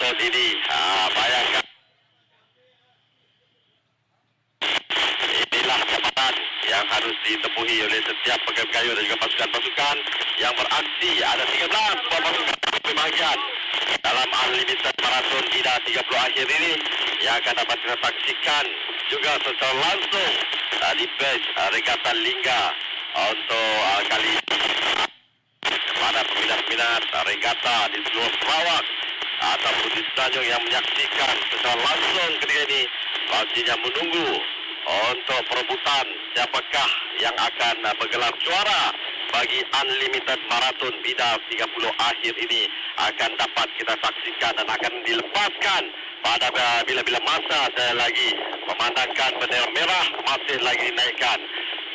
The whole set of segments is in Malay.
Marathon ini. Bayangkan. Inilah jabatan yang harus ditempuhi oleh setiap pekerja kayu dan juga pasukan-pasukan yang beraksi. Ada 13 buah pasukan bahagian dalam Unlimited Marathon IDA 30 akhir ini yang akan dapat kita saksikan juga secara langsung di base Regata Lingga untuk kali kepada peminat-peminat regata di seluruh Sarawak ataupun di Semenanjung yang menyaksikan secara langsung ketika ini pastinya menunggu untuk perebutan siapakah yang akan bergelar juara bagi Unlimited Marathon IDA 30 akhir ini akan dapat kita saksikan dan akan dilepaskan pada bila-bila masa. Saya lagi memandangkan bendera merah masih lagi dinaikkan.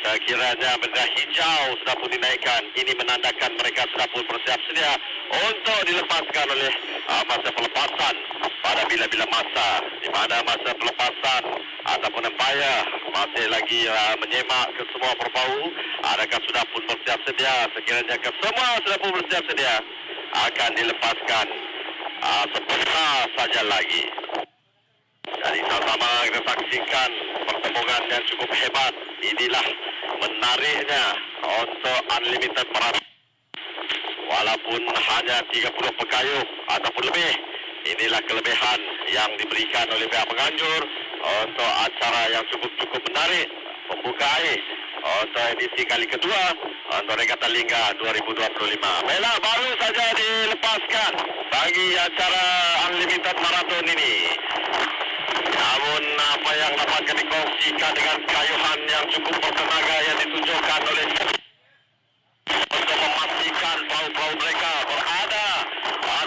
Sekiranya bendera hijau sudah pun dinaikkan, ini menandakan mereka sudah pun bersiap sedia untuk dilepaskan oleh masa pelepasan pada bila-bila masa, di mana masa pelepasan ataupun empire masih lagi menyemak ke semua perbau. Adakah sudah pun bersiap sedia? Sekiranya ke semua sudah pun bersiap sedia, akan dilepaskan sebentar saja lagi. Jadi sama-sama kita saksikan pertemuan yang cukup hebat. Inilah menariknya untuk Unlimited Marathon. Walaupun hanya 30 pekayuh ataupun lebih, inilah kelebihan yang diberikan oleh pihak penganjur untuk acara yang cukup menarik, membuka untuk edisi kali kedua untuk Regata Lingga 2025. Baiklah, baru saja dilepaskan bagi acara Unlimited Marathon ini. Namun apa yang dapat dikongsikan dengan kayuhan yang cukup bertenaga yang ditunjukkan oleh untuk memastikan perahu-perahu mereka berada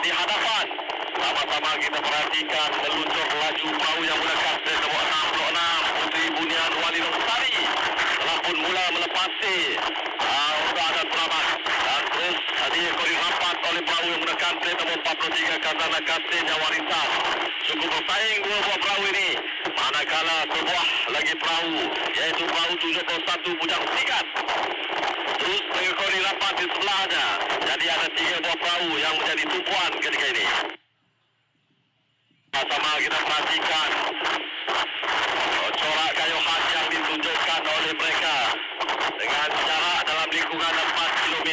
di hadapan. Sama-sama kita perhatikan meluncur laju perahu yang menggunakan nomor 66 Puteri Bunian Wali Lestari telah pun mula melepasi untuk adat peramat dan terus diikori rapat oleh perahu yang menggunakan nomor 43 Kazana Kasihnya Warisan. Cukup bersaing dua buah perahu ini, manakala sebuah lagi perahu iaitu perahu 71 Bujang Sikat terus mengikori rapat di sebelahnya. Jadi ada 3 buah perahu yang menjadi tumpuan ketika ini. Sama kita perhatikan corak kayuhan yang ditunjukkan oleh mereka dengan jarak dalam lingkungan 4 km.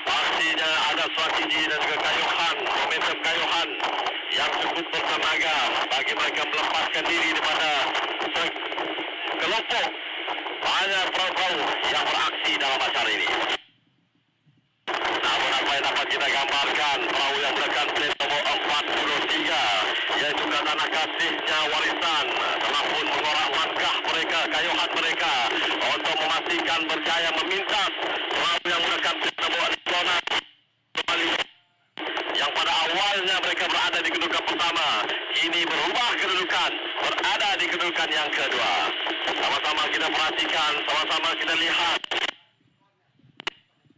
Pastinya ada strategi dan juga kayuhan, momentum kayuhan yang cukup bertenaga bagi mereka melepaskan diri daripada kelompok banyak perahu-perahu yang beraksi dalam acara ini. Namun apa yang dapat kita gambarkan, perahu yang menggunakan plate nomor 43 iaitu Kazana Kasihnya Warisan telah pun mengorak langkah mereka, kayuhan mereka untuk memastikan berjaya memintas perahu yang menggunakan plate nomor 56 yang pada awalnya mereka berada di kedudukan pertama, kini berubah kedudukan, berada di kedudukan yang kedua. Sama-sama kita perhatikan, sama-sama kita lihat.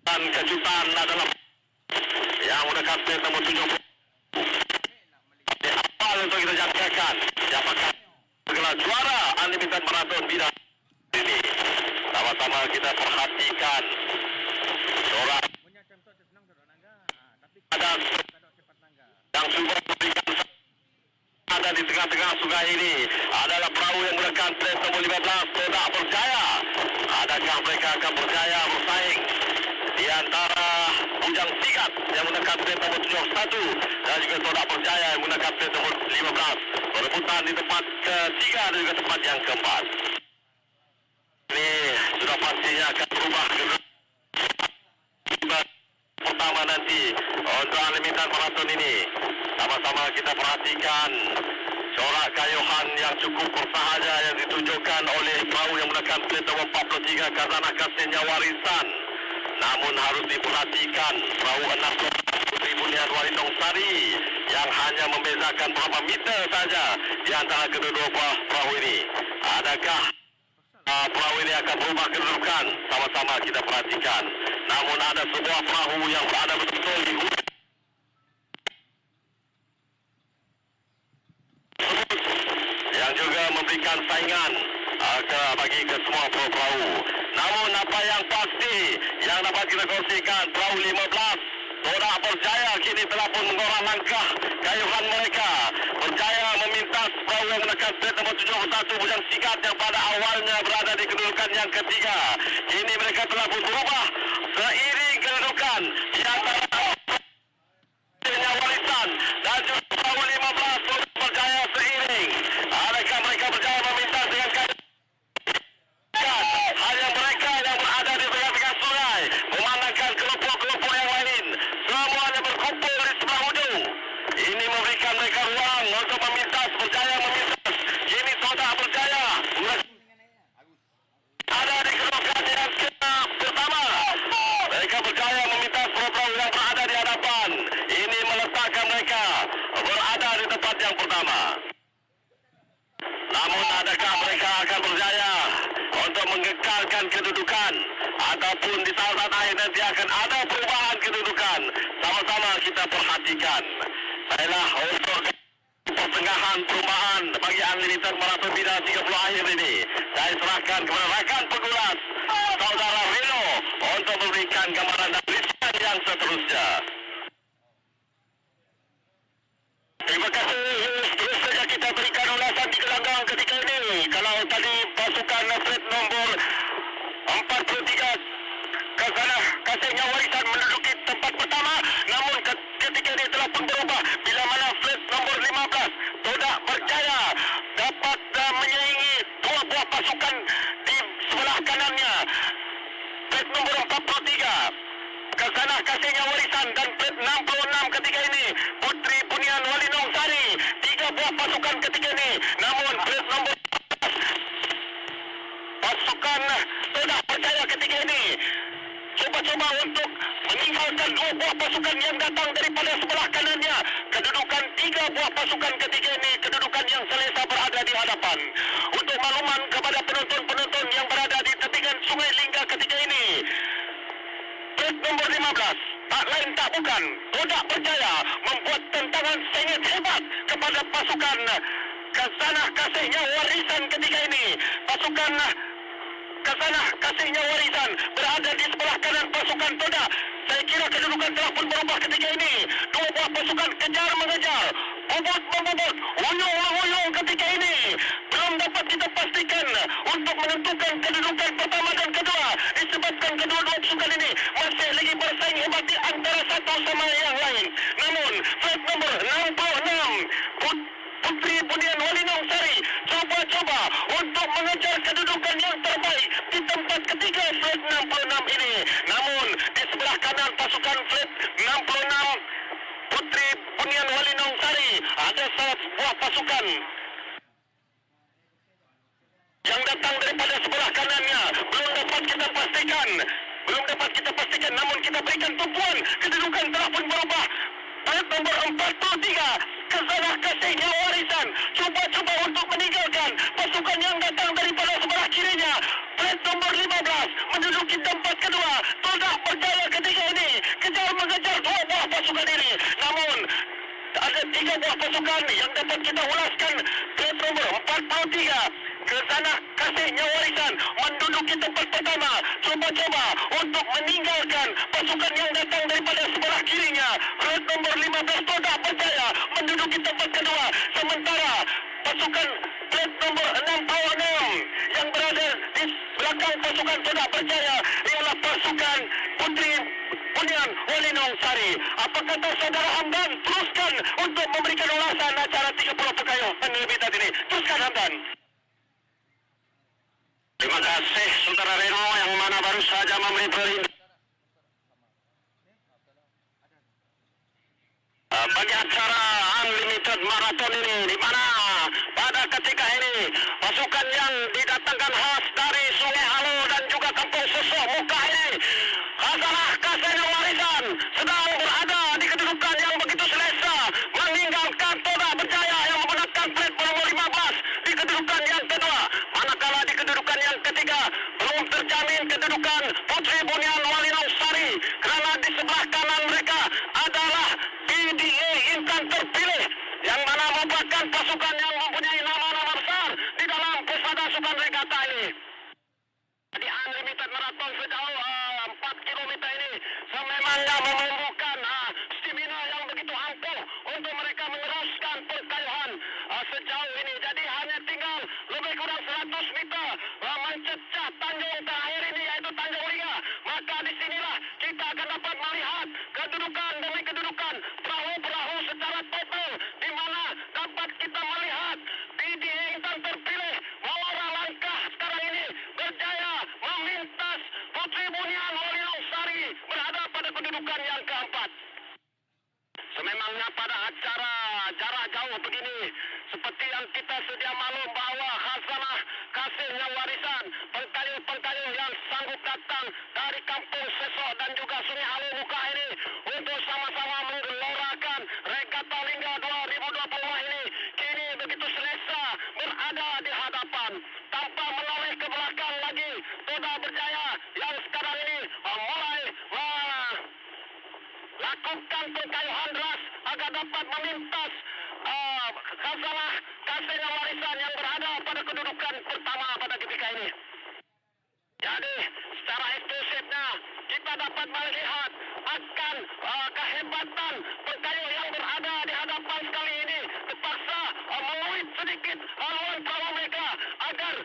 Dan kejutan adalah yang menggunakan plate nomor 70. Di awal untuk kita jangkakan siapakah bergelar juara Unlimited Marathon IDA ini. Sama-sama kita perhatikan corak ada yang sudah memberikan ada di tengah-tengah sungai ini adalah perahu yang menggunakan plate nomor 15 Todak Berjaya. Adakah mereka akan berjaya bersaing di antara Bujang Sikat yang menggunakan plate nomor 71 dan juga Todak Berjaya yang menggunakan plate nomor 15. Perebutan di tempat ketiga dan juga tempat yang keempat. Ini sudah pastinya akan berubah ke pertama nanti untuk Unlimited Marathon ini. Sama-sama kita perhatikan corak kayuhan yang cukup bersahaja yang ditunjukkan oleh perahu yang menggunakan plate nomor 43 Kazana Kasihnya Warisan. Namun harus diperhatikan perahu 6 Puteri Bunian Wali Lestari yang hanya membezakan berapa meter saja di antara kedua-dua perahu ini. Adakah perahu ini akan berubah kedudukan? Sama-sama kita perhatikan. Namun ada sebuah perahu yang berada betul di hujung yang juga memberikan saingan bagi ke semua perahu. Namun apa yang pasti yang dapat kita kongsikan, perahu 15 Todak Berjaya kini telah pun mengorang langkah kayuhan mereka meminta plat nomor 71 Bujang Sikat yang pada awalnya berada di kedudukan yang ketiga. Kini mereka telah pun berubah seiring kedudukan di antara Warisan dan juga 15 terus berjaya seiring. Adakah mereka berjaya meminta dengan kaya? Hanya mereka yang berada di tengah-tengah sungai memandangkan kelompok-kelompok yang lain semuanya berkumpul di sebelah ujung. Ini memberikan mereka ruang untuk meminta berjaya meminta. Kini sudah berjaya ada di kedudukan yang pertama. Mereka berjaya meminta perahu yang berada di hadapan. Ini meletakkan mereka berada di tempat yang pertama. Namun adakah mereka akan berjaya untuk mengekalkan kedudukan ataupun di saat akhir nanti akan ada perubahan kedudukan? Sama-sama kita perhatikan. Baiklah, untuk pertengahan perubahan bagi Unlimited Marathon Bina 30 akhir ini, saya serahkan kepada rakan pengulas Saudara Rino untuk memberikan gambaran dan lisan yang seterusnya. Terima kasih. Terus saja kita berikan ulasan di gelanggang ketika ini. Kalau tadi pasukan flat nombor 43 Khazanah Kasihnya Warisan menduduki tempat pertama, namun ketika ini telah pun berubah bila mana flat nombor 15 Todak berjaya dapat menyaingi dua buah pasukan di sebelah kanannya. Flat nombor 43 Khazanah Kasihnya Warisan dan flat 66 ketika ini Putri Bunian Walinong Sari. Tiga buah pasukan ketika ini, namun flat nombor pasukan Todak berjaya ketika ini coba-coba untuk meninggalkan dua buah pasukan yang datang daripada sebelah kanannya. Kedudukan tiga buah pasukan ketika ini, kedudukan yang selesa berada di hadapan. Untuk makluman kepada penonton-penonton yang berada di tepian Sungai Lingga ketika ini, flat nombor 15 tak lain tak bukan Todak berjaya membuat tentangan sangat hebat kepada pasukan Khazanah Kasihnya Warisan ketika ini. Pasukan Khazanah Kasihnya Warisan berada di sebelah kanan pasukan Todak. Saya kira kedudukan telah pun berubah ketika ini. Dua buah pasukan kejar mengejar, bobot membobot, uyung menguyung ketika ini. Belum dapat kita pastikan untuk menentukan kedudukan pertama dan kedua, disebabkan kedua-dua pasukan ini masih lagi bersaing hebat di antara satu sama yang lain. Namun flat nomor 66 Putri Bunian Walinong Sari coba-coba untuk mengejar kedudukan yang terbaik di tempat ketiga flat 66 ini. Namun di sebelah kanan pasukan flat 66 Putri Bunian Walinong Sari ada sebuah pasukan yang datang daripada sebelah kanannya. Belum dapat kita pastikan, namun kita berikan tumpuan. Kedudukan telah pun berubah. Flat nomor 43 Khazanah Kasihnya Warisan coba-coba untuk meninggalkan pasukan yang datang daripada sebelah kirinya. Flat nomor 15 menduduki tempat kedua. Todak berjaya ketika ini kejar mengejar dua buah pasukan ini. Namun ada tiga buah pasukan yang dapat kita ulaskan. Flat nomor 43 Khazanah Kasihnya Warisan menduduki tempat pertama, coba-coba untuk meninggalkan pasukan yang datang daripada sebelah kirinya. Flat nomor 15 Todak berjaya menduduki tempat kedua, sementara pasukan flat nomor 66 yang berada di belakang pasukan Todak berjaya ialah pasukan Putri Bunian Walinong Sari. Apa kata saudara Hamdan? Teruskan untuk memberikan ulasan acara 30 Pekayuh Unlimited ini. Teruskan Hamdan. Terima kasih Saudara Reno yang mana baru saja memberi perintah bagi acara Unlimited Marathon ini, di mana pada ketika ini pasukan yang didatangkan khas dari Sungai Halo dan juga Kampung Susuh Muka ini, Khazanah Kasihnya Warisan sedang berada di kedudukan yang begitu selesa, meninggalkan Todak berjaya yang menggunakan flat nomor 15 di kedudukan yang kedua. Manakala di kedudukan yang ketiga belum terjamin kedudukan Putri Bunian Walinong Sari, kerana di sebelah kanan mereka adalah PDA Inka melihat kedudukan demi kedudukan perahu-perahu secara total, di mana dapat kita melihat PDA Intan terpilih mengorang langkah sekarang ini berjaya memintas Putri Bunian Waliong Sari berada pada kedudukan yang keempat. Sememangnya pada acara jarak jauh begini, seperti yang kita sedia maklum bahawa khazanah kasihnya warisan pengkayuh-pengkayuh yang sanggup datang dari kampung Sesok dan juga Sungai Alu Muka ini untuk sama-sama menggelorakan Regatta Lingga 2020 ini kini begitu selesa berada di hadapan tanpa menoleh ke belakang lagi. Toda Berjaya yang sekarang ini mulai lakukan pengkayuhan deras agar dapat memintas khazanah kasihnya warisan yang berada pada kedudukan pertama pada ketika ini. Jadi secara eksklusifnya kita dapat melihat akan kehebatan pengkayuh yang berada di hadapan sekali ini terpaksa meluit sedikit haluan perahu mereka agar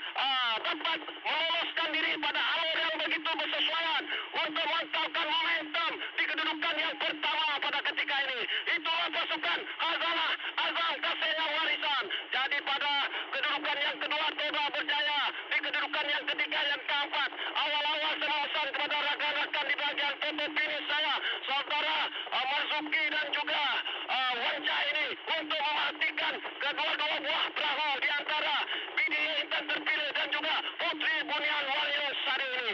dapat meloloskan diri pada alur yang begitu bersesuaian untuk mantapkan momentum di kedudukan yang pertama pada ketika ini. Itulah pasukan khazanah Azam Kasihnya Warisan. Jadi pada kedudukan yang kedua Toda Berjaya, di kedudukan yang ketiga yang keempat. Awal-awal saya pesan kepada rakan-rakan di bagian foto finish saya, saudara Marzuki dan juga Wanja ini untuk memastikan kedua-dua buah perahu di antara PDA Intan terpilih dan juga Putri Bunian Waliong Sari ini,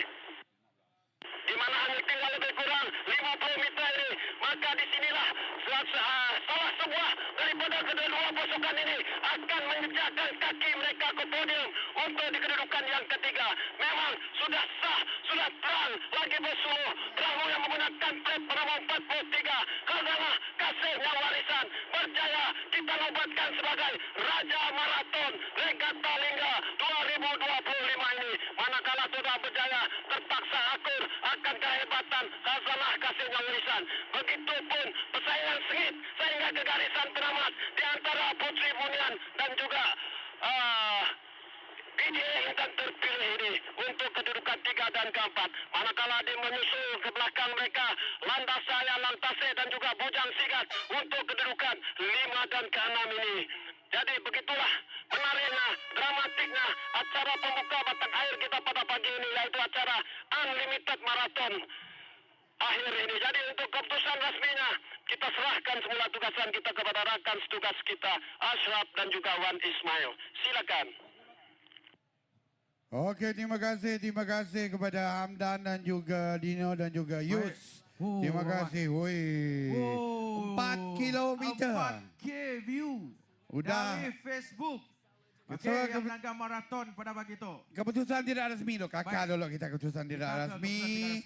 di mana hanya tinggal lebih kurang 50 meter ini. Maka disinilah salah sebuah daripada kedua pasukan ini akan menjejakkan kaki mereka ke podium untuk di kedudukan yang ketiga. Memang sudah sah, sudah terang lagi bersuluh perahu yang menggunakan plat penomor 43 khazanah kasihnya warisan berjaya kita nobatkan sebagai Raja Maraton Regatta Lingga 2025 ini. Manakala Toda Berjaya terpaksa akur akan kehebatan khazanah kasihnya warisan. Begitupun persaingan sengit sehingga ke garisan penamat di antara Putri Bunian dan juga PDA Intan terpilih ini untuk kedudukan 3 dan keempat. Manakala dia menyusul ke belakang mereka Landas Saya, Lantase dan juga Bujang Sigat untuk kedudukan 5 dan ke-6 ini. Jadi begitulah menariknya, dramatiknya acara pembuka batang air kita pada pagi ini, yaitu acara Unlimited Marathon akhir ini. Jadi untuk keputusan resminya kita serahkan semula tugasan kita kepada rakan setugas kita Ashraf dan juga Wan Ismail. Silakan. Okey, terima kasih kepada Hamdan dan juga Dino dan juga Yus. Terima kasih. Woi. 4 kilometer. 4K view. Udah. Dari Facebook. Okey, So, yang melanggar maraton pada pagi itu. Keputusan tidak resmi loh. Kakak dulu kita keputusan tidak resmi.